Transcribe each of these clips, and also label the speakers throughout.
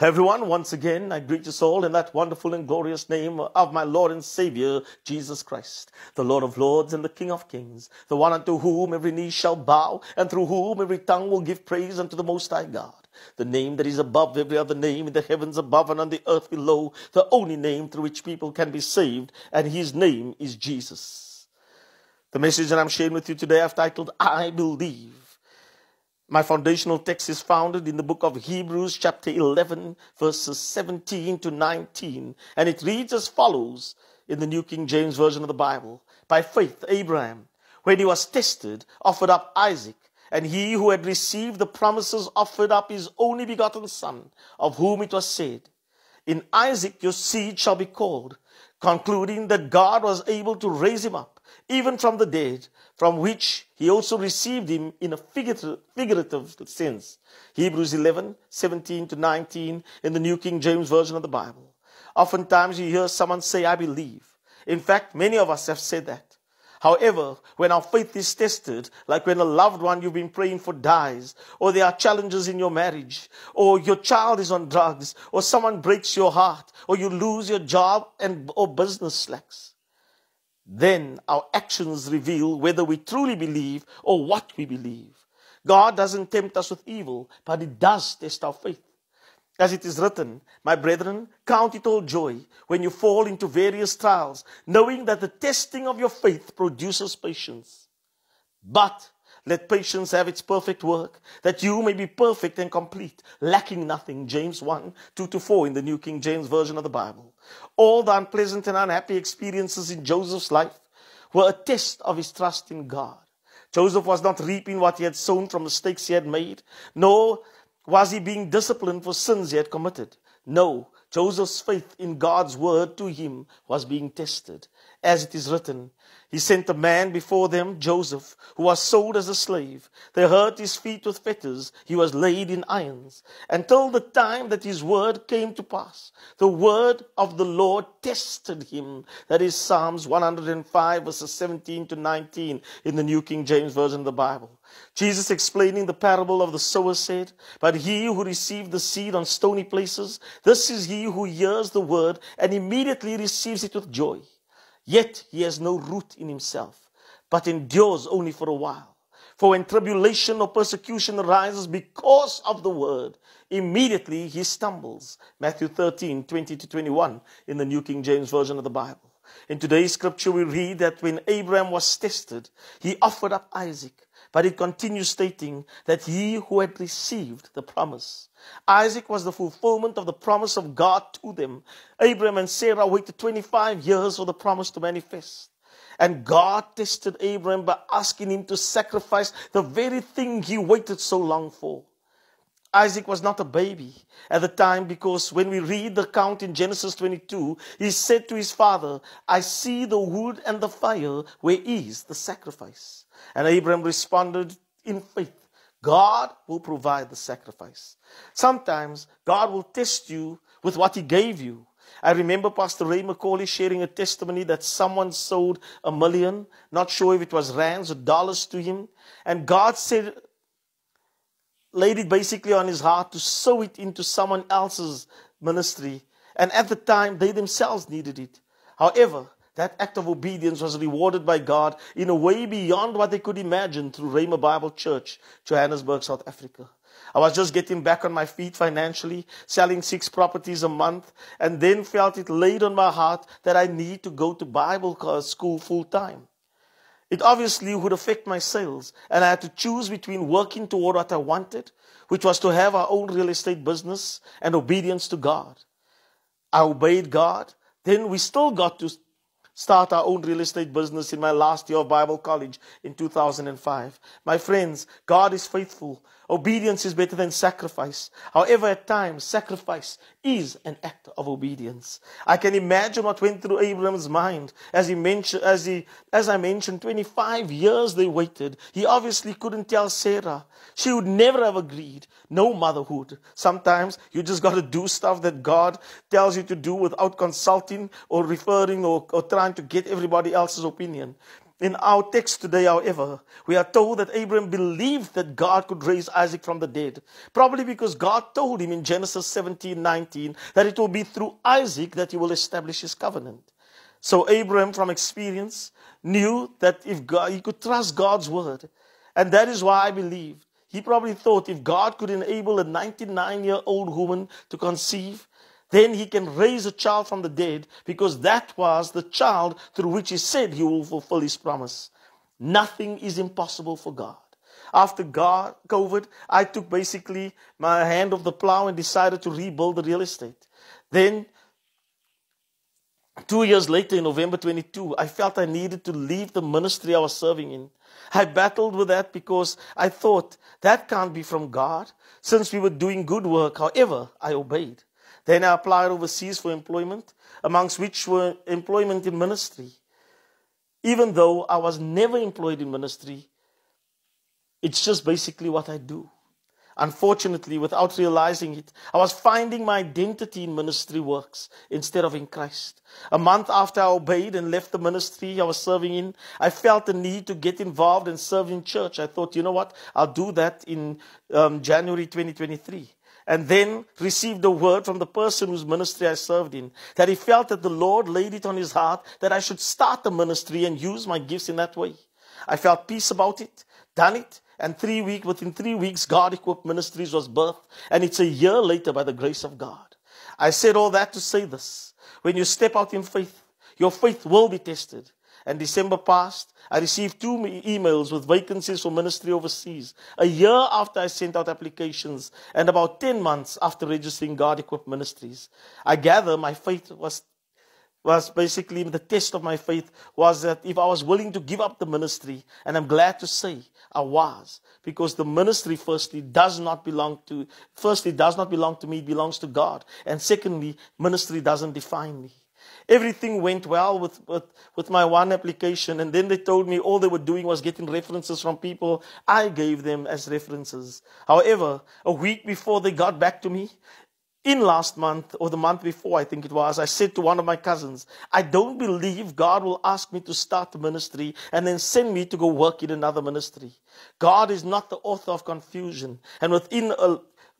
Speaker 1: Everyone, once again, I greet you all in that wonderful and glorious name of my Lord and Savior, Jesus Christ, the Lord of Lords and the King of Kings, the one unto whom every knee shall bow, and through whom every tongue will give praise unto the Most High God. The name that is above every other name in the heavens above and on the earth below, the only name through which people can be saved, and his name is Jesus. The message that I'm sharing with you today I've titled, I Believe. My foundational text is founded in the book of Hebrews chapter 11, verses 17 to 19. And it reads as follows in the New King James Version of the Bible. By faith, Abraham, when he was tested, offered up Isaac. And he who had received the promises offered up his only begotten son, of whom it was said, in Isaac your seed shall be called, concluding that God was able to raise him up, even from the dead, from which he also received him in a figurative sense. Hebrews 11, 17 to 19 in the New King James Version of the Bible. Oftentimes you hear someone say, I believe. In fact, many of us have said that. However, when our faith is tested, like when a loved one you've been praying for dies, or there are challenges in your marriage, or your child is on drugs, or someone breaks your heart, or you lose your job or business slacks, then our actions reveal whether we truly believe or what we believe. God doesn't tempt us with evil, but he does test our faith. As it is written, my brethren, count it all joy when you fall into various trials, knowing that the testing of your faith produces patience. But let patience have its perfect work, that you may be perfect and complete, lacking nothing. James 1, 2-4 in the New King James Version of the Bible. All the unpleasant and unhappy experiences in Joseph's life were a test of his trust in God. Joseph was not reaping what he had sown from mistakes he had made, nor was he being disciplined for sins he had committed. No, Joseph's faith in God's word to him was being tested. As it is written, he sent a man before them, Joseph, who was sold as a slave. They hurt his feet with fetters. He was laid in irons, until the time that his word came to pass. The word of the Lord tested him. That is Psalms 105, verses 17 to 19 in the New King James Version of the Bible. Jesus, explaining the parable of the sower, said, but he who received the seed on stony places, this is he who hears the word and immediately receives it with joy. Yet he has no root in himself, but endures only for a while. For when tribulation or persecution arises because of the word, immediately he stumbles. Matthew 13, 20-21 in the New King James Version of the Bible. In today's scripture we read that when Abraham was tested, he offered up Isaac. But it continues stating that he who had received the promise. Isaac was the fulfillment of the promise of God to them. Abraham and Sarah waited 25 years for the promise to manifest. And God tested Abraham by asking him to sacrifice the very thing he waited so long for. Isaac was not a baby at the time, because when we read the account in Genesis 22, he said to his father, I see the wood and the fire, where is the sacrifice? And Abraham responded in faith, God will provide the sacrifice. Sometimes God will test you with what he gave you. I remember Pastor Ray McCauley sharing a testimony that someone sold $1 million, not sure if it was rands or dollars, to him. And God laid it basically on his heart to sow it into someone else's ministry. And at the time, they themselves needed it. However, that act of obedience was rewarded by God in a way beyond what they could imagine through Rhema Bible Church, Johannesburg, South Africa. I was just getting back on my feet financially, selling 6 properties a month, and then felt it laid on my heart that I need to go to Bible school full time. It obviously would affect my sales, and I had to choose between working toward what I wanted, which was to have our own real estate business, and obedience to God. I obeyed God. Then we still got to start our own real estate business in my last year of Bible college in 2005. My friends, God is faithful. Obedience is better than sacrifice. However, at times, sacrifice is an act of obedience. I can imagine what went through Abraham's mind as I mentioned, 25 years they waited. He obviously couldn't tell Sarah. She would never have agreed. No motherhood. Sometimes you just got to do stuff that God tells you to do without consulting or referring or trying to get everybody else's opinion. In our text today, however, we are told that Abraham believed that God could raise Isaac from the dead. Probably because God told him in Genesis 17:19 that it will be through Isaac that he will establish his covenant. So Abraham, from experience, knew that if God, he could trust God's word. And that is why I believe. He probably thought if God could enable a 99-year-old woman to conceive, then he can raise a child from the dead, because that was the child through which he said he will fulfill his promise. Nothing is impossible for God. After COVID, I took basically my hand off the plow and decided to rebuild the real estate. Then 2 years later, in November 22, I felt I needed to leave the ministry I was serving in. I battled with that because I thought that can't be from God, since we were doing good work. However, I obeyed. Then I applied overseas for employment, amongst which were employment in ministry. Even though I was never employed in ministry, it's just basically what I do. Unfortunately, without realizing it, I was finding my identity in ministry works instead of in Christ. A month after I obeyed and left the ministry I was serving in, I felt the need to get involved and serve in church. I thought, you know what, I'll do that in January 2023. And then received a word from the person whose ministry I served in, that he felt that the Lord laid it on his heart that I should start the ministry and use my gifts in that way. I felt peace about it, done it, and within 3 weeks, God Equipped Ministries was birthed, and it's a year later by the grace of God. I said all that to say this. When you step out in faith, your faith will be tested. And December passed, I received 2 emails with vacancies for ministry overseas. A year after I sent out applications, and about 10 months after registering God Equipped Ministries. I gather my faith was basically, the test of my faith was that if I was willing to give up the ministry, and I'm glad to say I was, because the ministry firstly does not belong to me, it belongs to God. And secondly, ministry doesn't define me. Everything went well with my one application, and then they told me all they were doing was getting references from people I gave them as references. However, a week before they got back to me, in last month, or the month before, I think it was, I said to one of my cousins, I don't believe God will ask me to start the ministry and then send me to go work in another ministry. God is not the author of confusion. And within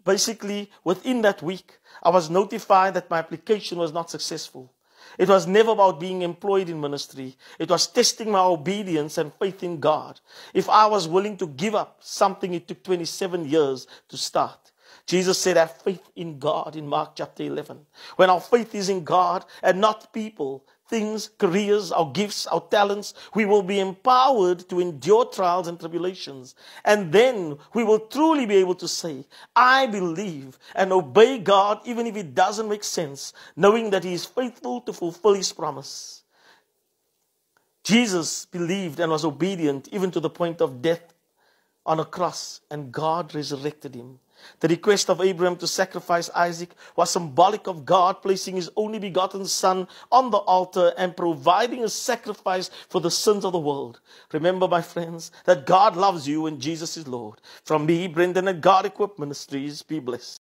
Speaker 1: that week, I was notified that my application was not successful. It was never about being employed in ministry. It was testing my obedience and faith in God. If I was willing to give up something it took 27 years to start. Jesus said, have faith in God in Mark chapter 11. When our faith is in God and not people, things, careers, our gifts, our talents, we will be empowered to endure trials and tribulations. And then we will truly be able to say, I believe, and obey God even if it doesn't make sense, knowing that He is faithful to fulfill His promise. Jesus believed and was obedient even to the point of death on a cross, and God resurrected Him. The request of Abraham to sacrifice Isaac was symbolic of God placing His only begotten Son on the altar and providing a sacrifice for the sins of the world. Remember, my friends, that God loves you and Jesus is Lord. From me, Brendan, at God Equipped Ministries, be blessed.